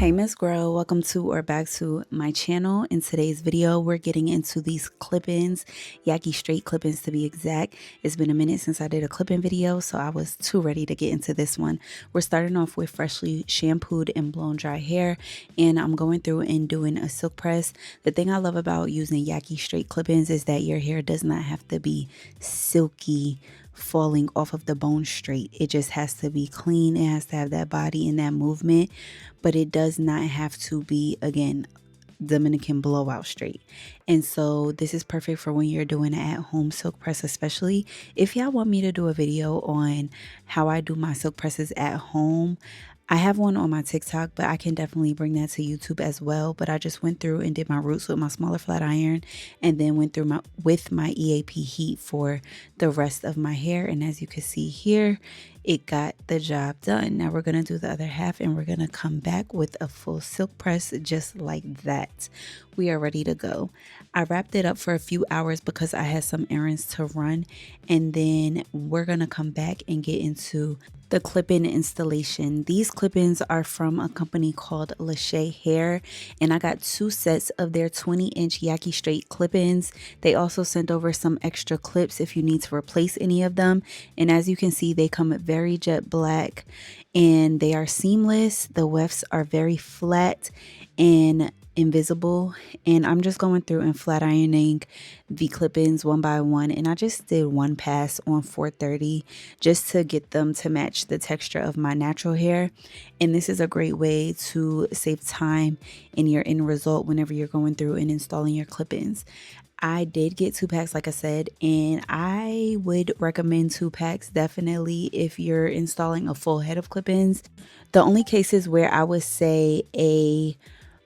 Hey Miss Girl, welcome to or back to my channel. In today's video, we're getting into these clip-ins, Yaki straight clip-ins to be exact. It's been a minute since I did a clip-in video, so I was too ready to get into this one. We're starting off with freshly shampooed and blown dry hair, and I'm going through and doing a silk press. The thing I love about using Yaki straight clip-ins is that your hair does not have to be silky, falling off of the bone straight. It just has to be clean. It has to have that body and that movement, but it does not have to be, again, Dominican blowout straight. And so this is perfect for when you're doing an at-home silk press, especially if y'all want me to do a video on how I do my silk presses at home. I have one on my TikTok, but I can definitely bring that to YouTube as well. But I just went through and did my roots with my smaller flat iron, and then went through with my EAP heat for the rest of my hair. And as you can see here, it got the job done. Now we're going to do the other half, and we're going to come back with a full silk press just like that. We are ready to go. I wrapped it up for a few hours because I had some errands to run, and then we're going to come back and get into the clip-in installation. These clip-ins are from a company called Lashey Hair, and I got 2 sets of their 20-inch Yaki straight clip-ins. They also sent over some extra clips if you need to replace any of them. And as you can see, they come very jet black and they are seamless. The wefts are very flat and invisible, and I'm just going through and flat ironing the clip-ins one by one, and I just did one pass on 430 just to get them to match the texture of my natural hair. And this is a great way to save time in your end result whenever you're going through and installing your clip-ins. I did get 2 packs, like I said, and I would recommend 2 packs definitely if you're installing a full head of clip-ins. The only cases where I would say a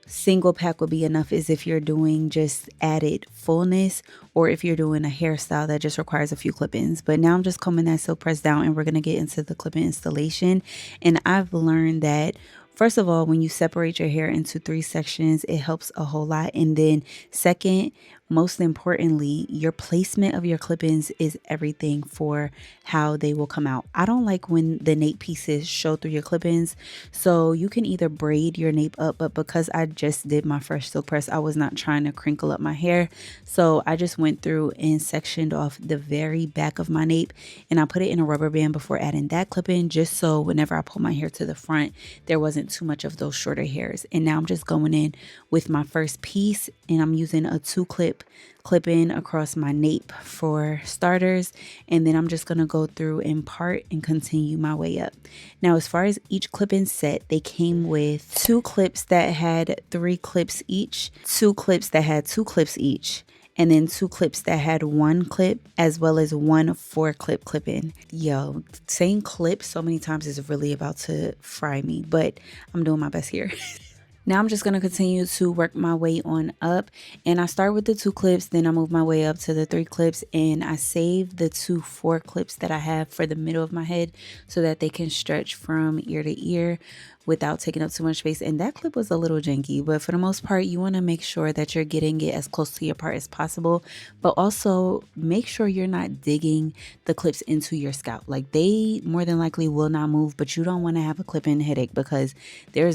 single pack would be enough is if you're doing just added fullness, or if you're doing a hairstyle that just requires a few clip-ins. But now I'm just combing that silk press down, and we're going to get into the clip-in installation. And I've learned that, first of all, when you separate your hair into 3 sections, it helps a whole lot. And then second, most importantly, your placement of your clip-ins is everything for how they will come out. I don't like when the nape pieces show through your clip-ins, so you can either braid your nape up, but because I just did my fresh silk press, I was not trying to crinkle up my hair, so I just went through and sectioned off the very back of my nape, and I put it in a rubber band before adding that clip-in, just so whenever I pull my hair to the front, there wasn't too much of those shorter hairs. And now I'm just going in with my first piece, and I'm using a 2-clip clip-in across my nape for starters, and then I'm just going to go through and part and continue my way up. Now, as far as each clip-in set, they came with 2 clips that had 3 clips each, 2 clips that had 2 clips each, and then 2 clips that had 1 clip, as well as 1 4-clip clip-in. Yo, saying clip so many times is really about to fry me, but I'm doing my best here. Now I'm just going to continue to work my way on up, and I start with the 2 clips, then I move my way up to the 3 clips, and I save the 2 4 clips that I have for the middle of my head so that they can stretch from ear to ear without taking up too much space. And that clip was a little janky, but for the most part, you want to make sure that you're getting it as close to your part as possible, but also make sure you're not digging the clips into your scalp. Like, they more than likely will not move, but you don't want to have a clip-in headache, because there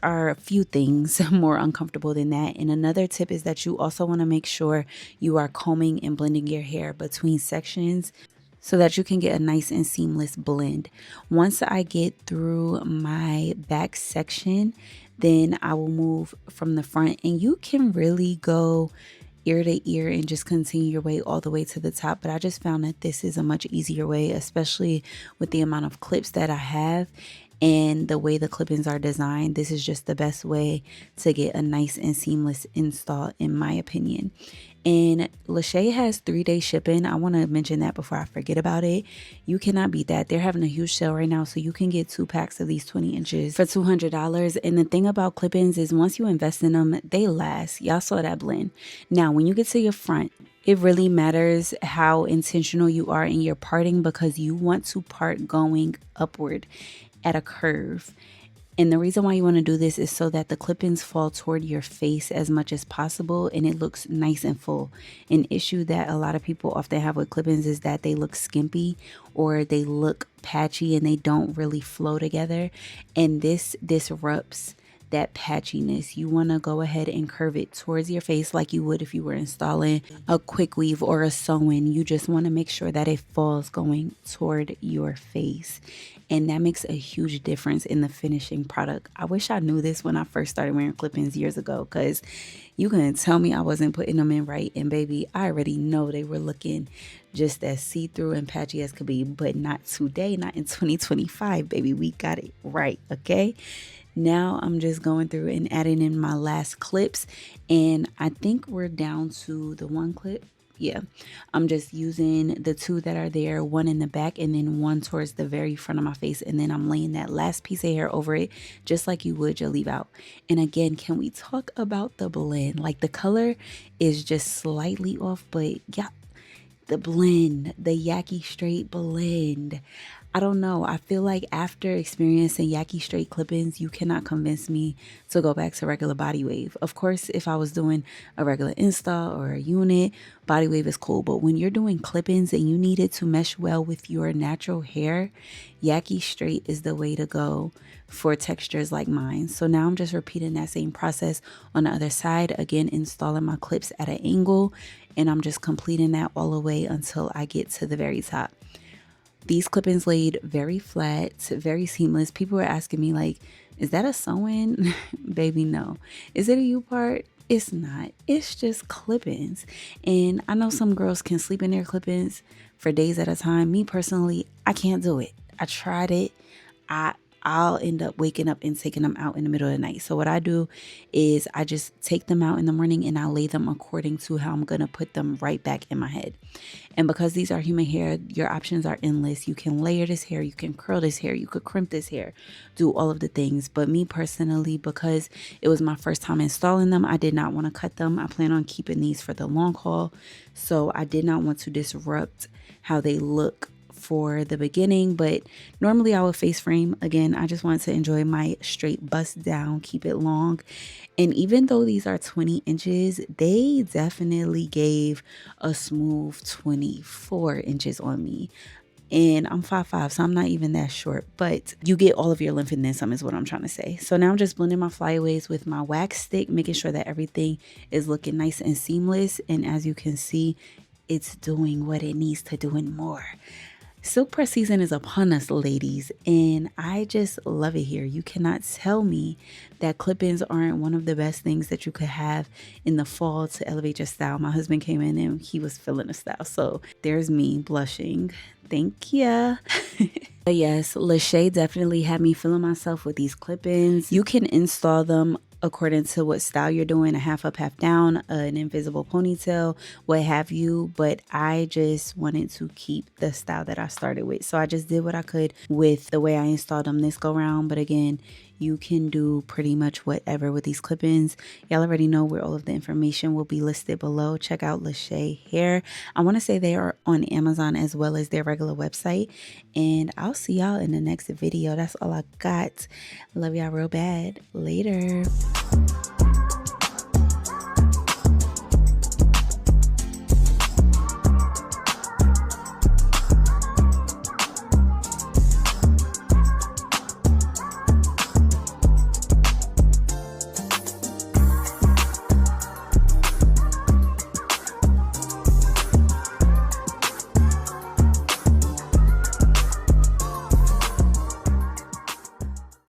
are a few things more uncomfortable than that. And another tip is that you also want to make sure you are combing and blending your hair between sections so that you can get a nice and seamless blend. Once I get through my back section, then I will move from the front, and you can really go ear to ear and just continue your way all the way to the top. But I just found that this is a much easier way, especially with the amount of clips that I have and the way the clip-ins are designed. This is just the best way to get a nice and seamless install, in my opinion. And Lashey has 3-day shipping. I want to mention that before I forget about it. You cannot beat that. They're having a huge sale right now, so you can get 2 packs of these 20 inches for $200. And the thing about clip-ins is once you invest in them, they last. Y'all saw that blend. Now, when you get to your front, it really matters how intentional you are in your parting, because you want to part going upward at a curve. And the reason why you want to do this is so that the clip-ins fall toward your face as much as possible and it looks nice and full. An issue that a lot of people often have with clip-ins is that they look skimpy or they look patchy and they don't really flow together. And this disrupts that patchiness. You want to go ahead and curve it towards your face like you would if you were installing a quick weave or a sew-in. You just want to make sure that it falls going toward your face. And that makes a huge difference in the finishing product. I wish I knew this when I first started wearing clip-ins years ago, because you couldn't tell me I wasn't putting them in right. And baby, I already know they were looking just as see-through and patchy as could be, but not today, not in 2025, baby. We got it right, okay? Now I'm just going through and adding in my last clips, and I think we're down to the one clip. Yeah, I'm just using the two that are there, one in the back and then one towards the very front of my face, and then I'm laying that last piece of hair over it just like you would your leave out. And again, can we talk about the blend? Like, the color is just slightly off, but yeah, the blend, the Yaki straight blend, I don't know. I feel like after experiencing Yaki straight clip-ins, you cannot convince me to go back to regular body wave. Of course, if I was doing a regular install or a unit, body wave is cool. But when you're doing clip-ins and you need it to mesh well with your natural hair, Yaki straight is the way to go for textures like mine. So now I'm just repeating that same process on the other side. Again, installing my clips at an angle, and I'm just completing that all the way until I get to the very top. These clip-ins laid very flat, very seamless. People were asking me like, is that a sew-in? Baby, no. Is it a U-part? It's not. It's just clip-ins. And I know some girls can sleep in their clip-ins for days at a time. Me personally, I can't do it. I tried it. I'll end up waking up and taking them out in the middle of the night. So what I do is I just take them out in the morning and I lay them according to how I'm going to put them right back in my head. And because these are human hair, your options are endless. You can layer this hair, you can curl this hair, you could crimp this hair, do all of the things. But me personally, because it was my first time installing them, I did not want to cut them. I plan on keeping these for the long haul. So I did not want to disrupt how they look for the beginning, but normally I would face frame. Again, I just wanted to enjoy my straight bust down, keep it long. And even though these are 20 inches, they definitely gave a smooth 24 inches on me. And I'm 5'5", so I'm not even that short, but you get all of your length and then some is what I'm trying to say. So now I'm just blending my flyaways with my wax stick, making sure that everything is looking nice and seamless. And as you can see, it's doing what it needs to do and more. Silk press season is upon us, ladies, and I just love it here. You cannot tell me that clip-ins aren't one of the best things that you could have in the fall to elevate your style. My husband came in and he was feeling the style, so there's me blushing. Thank ya. But yes, Lashey definitely had me feeling myself with these clip-ins. You can install them according to what style you're doing, a half up, half down, an invisible ponytail, what have you. But I just wanted to keep the style that I started with. So I just did what I could with the way I installed them this go round. But again, you can do pretty much whatever with these clip-ins. Y'all already know where all of the information will be listed below. Check out Lashey Hair. I want to say they are on Amazon as well as their regular website. And I'll see y'all in the next video. That's all I got. Love y'all real bad. Later.